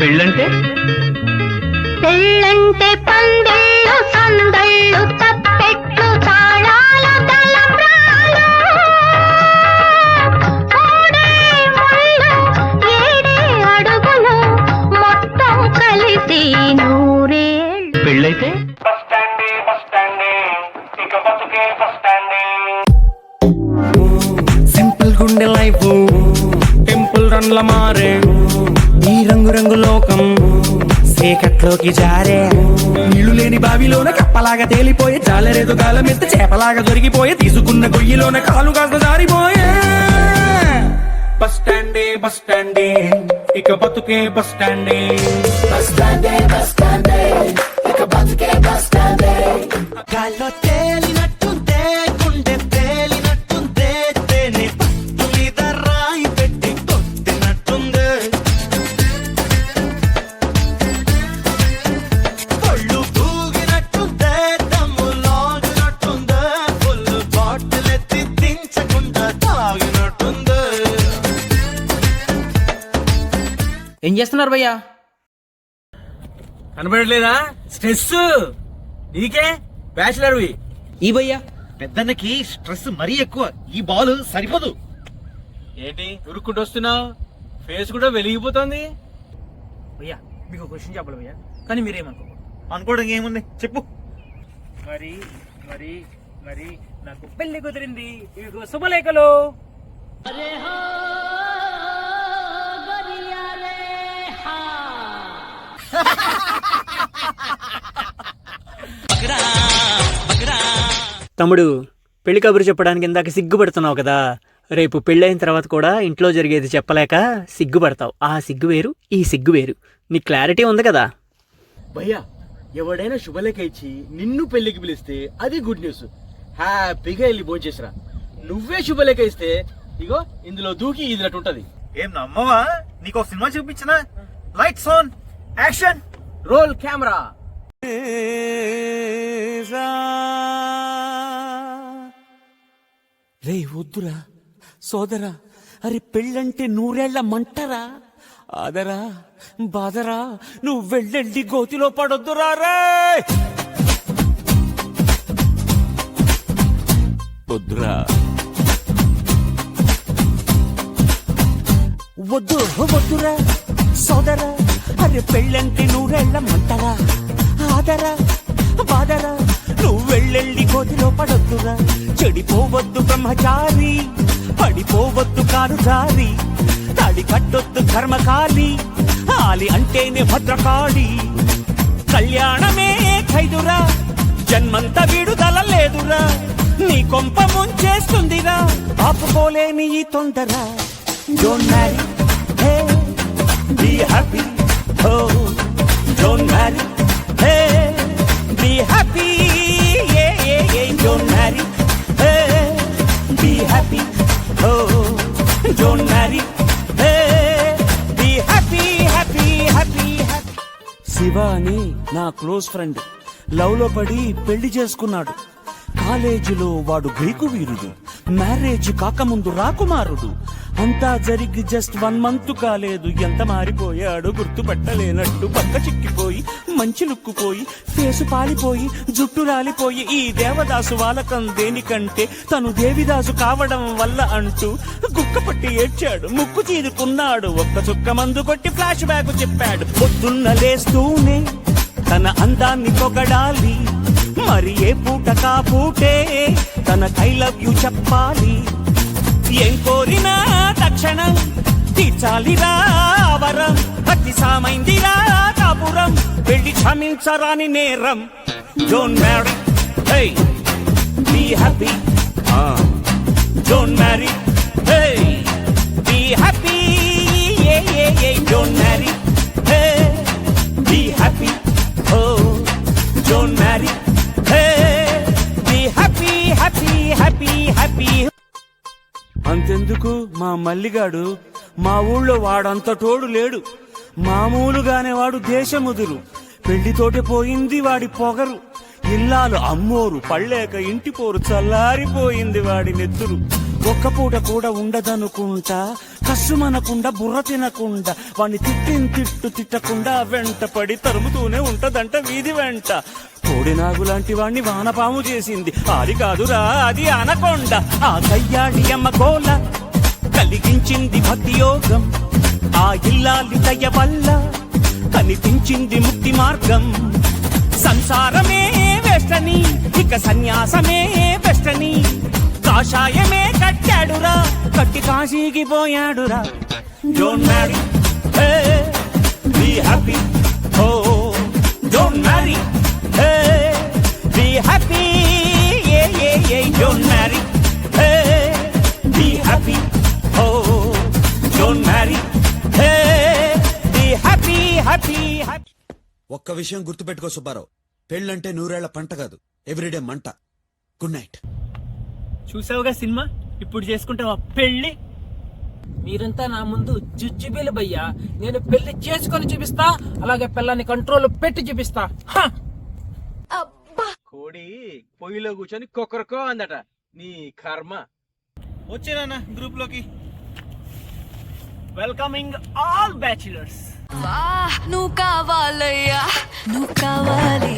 పెళ్ళంటే పెళ్ళంటే పందిళ్ళు సందళ్ళు తప్పెట్లు తాళాలు తలంబ్రాలు మూడే ముళ్ళు ఏడే అడుగులు మొత్తం కలిసి నూరేళ్ళు. పెళ్ళైతే సింపుల్ గుండె లైఫ్ టెంపుల్ రన్ల మారే ఈ రంగు రంగు లోకం సేకట్లోకి జారే నీళ్లు లేని బావిలోన కప్పలాగా తేలిపోయే జాలరేదు గాలమెత్త చేపలాగా దొరికిపోయే తీసుకున్న గొయ్యిలోన కాలు కాస్త జారిపోయే బస్ స్టాండే బస్ స్టాండే ఇక బతుకే బస్ స్టాండే బస్ స్టాండే బస్ స్టాండే ఇక బతుకే బస్ స్టాండే గాల్లో తేలినట్టుంటే గుండె తేలినట్టుందే తేనె పట్టు మీద రాయి పెట్టి కొట్టినట్టుందే ఒళ్ళు తూగినట్టుందే దమ్ము లాగినట్టుందే ఫుల్ బాటిల్ ఎత్తి దించకుండా తాగినట్టుందే. ఏం చేస్తున్నారు భయ్యా? కనబడలేదా? స్ట్రెస్ నీకే బ్యాచిలర్వి. ఈ భయ్యా పెద్దన్నకి స్ట్రెస్ మరీ ఎక్కువ. ఈ బాల్ సరిపోదు. ఏంటి ఉరుక్కుంటూ వస్తున్నావు? ఫేస్ కూడా వెలిగిపోతుంది. భయ్యా మీకు క్వశ్చన్ చెప్పాలి భయ్యా, కానీ మీరేమనుకో. అనుకోవడం ఏముంది చెప్పు. మరి మరి మరి నాకు పెళ్లి కుదిరింది, ఇవిగో శుభలేఖలు. తమ్ముడు, పెళ్లి కబురు చెప్పడానికి ఇందాక సిగ్గుపడుతున్నావు కదా, రేపు పెళ్ళైన తర్వాత కూడా ఇంట్లో జరిగేది చెప్పలేక సిగ్గుపడతావు. ఆ సిగ్గు వేరు, ఈ సిగ్గు వేరు. నీ క్లారిటీ ఉంది కదా? భయ్యా, ఎవడైనా శుభలేఖ ఇచ్చి నిన్ను పెళ్లికి పిలిస్తే అది గుడ్ న్యూస్. హ్యాపీగా వెళ్ళి భోంచేసిరా. నువ్వే శుభలేఖ ఇస్తే ఇగో ఇందులో దూకి ఇదినట్టు ఉంటది. ఏం నమ్మవా? నీకు ఒక సినిమా చూపించిన. Lights on, action, roll camera. రే వద్దురా సోదరా, అరే పెళ్ళంటే నూరేళ్ల మంటరా, ఆదరా బాదరా, నువ్వు వెళ్ళెళ్ళి గోతిలో పడొద్దురా రే. వద్దురా వద్దు వద్దురా సోదరా, అరే పెళ్ళంటే నూరేళ్ల మంటరా, ఆదరా బాదరా, నువ్వు వెళ్ళెళ్ళి గోతిలో పడొద్దురా. చెడిపోవద్దు బ్రహ్మచారి, పడిపోవద్దు కారు జారి, తాడి కట్టొద్దు కర్మకాలి, ఆలి అంటేనే భద్రకాళి. కళ్యాణమే ఖైదురా, జన్మంత విడుదల లేదురా, నీ కొంప ముంచేస్తుందిరా, ఆపుకోలేని ఈ తొందర. Don't marry, hey be happy, oh don't marry, hey be happy, don't marry, hey, be happy, oh, don't marry, hey, be happy, happy, happy, happy. Shiva అని నా క్లోజ్ ఫ్రెండ్ లవ్ లో పడి పెళ్లి చేసుకున్నాడు. కాలేజీలో వాడు గ్రీకు వీరుడు, మ్యారేజ్ కాకముందు రాకుమారుడు. అంతా జరిగి జస్ట్ 1 month కాలేదు, ఎంత మారిపోయాడు గుర్తుపట్టలేనట్టు. పక్క చిక్కిపోయి మంచి లుక్కుపోయి, ఫేసు పాలిపోయి, జుట్టు రాలిపోయి, ఈ దేవదాసు వాలకం దేనికంటే తను దేవిదాసు కావడం వల్ల అంటూ గుక్కపట్టి ఏడ్చాడు, ముక్కు చీదుకున్నాడు. ఒక్క చుక్క మందు కొట్టి ఫ్లాష్ బ్యాక్ చెప్పాడు. పొద్దున్న లేస్తూనే తన అందాన్ని పొగడాలి, మరి ఏ పూట కా పూటే తన ఐ లవ్ యూ చెప్పాలి. ఏం కోరినా తక్షణం తీర్చాలిరా వరం, అతి సామైందిరా కాపురం, వెళ్ళి క్షమించరాని నేరం. Don't marry, hey be happy, don't marry, hey be happy, don't marry, hey be happy, oh don't marry, hey be happy, happy, happy, happy. అంతెందుకు మా మల్లిగాడు మా ఊళ్ళో వాడంత తోడు లేడు, మామూలుగానే వాడు దేశముదురు. పెళ్లితోటే పోయింది వాడి పొగరు. ఇల్లాలు అమ్మోరు పళ్ళేక ఇంటి పోరు చల్లారిపోయింది వాడి నెత్తురు. ఒక్క పూట కూడా ఉండదనుకుంటా, కసుమనకుండా బుర్ర తినకుండా, వాణ్ణి తిట్టు తిట్టకుండా వెంట పడి తరుముతూనే ఉంటదంట వీధి వెంట. కోడినాగు లాంటి వాణ్ణి వానపాము చేసింది, అది కాదురా అది అనకొండ. ఆ కయ్యాడి అమ్మ గోల కలిగించింది భక్తి యోగం, ఆ ఇల్లాలి దయ వల్ల కనిపించింది ముక్తి మార్గం. సంసారమే వెస్టని, ఇక సన్యాసమే వెస్టని, కాషాయమే కట్టాడురా, కట్టి కాశీకి పోయాడురా. Don't marry, be happy, oh don't marry, be happy, don't marry, be happy, oh don't marry, be happy, happy, happy. ఒక్క విషయం గుర్తుపెట్టుకో సుబ్బారావు, పెళ్ళంటే 100 ఏళ్ల పంట కాదు, ఎవ్రీడే మంట. Good night. చూసావుగా సినిమా, ఇప్పుడు చేసుకుంటావా పెళ్ళి? మీరంతా నా ముందు జుజ్జుబీలు భయ్యా, నేను పెళ్లి చేసుకొని చూపిస్తా, అలాగే పిల్లని కంట్రోల్ పెట్టి చూపిస్తా. హ! కోడి పొయ్యిలో కూర్చొని కొక్కరకో అందట, నీ కర్మ. వచ్చేనా గ్రూప్ లోకి? Welcoming all bachelors. నువ్వు కావాలయ్యా, నువ్వు కావాలి.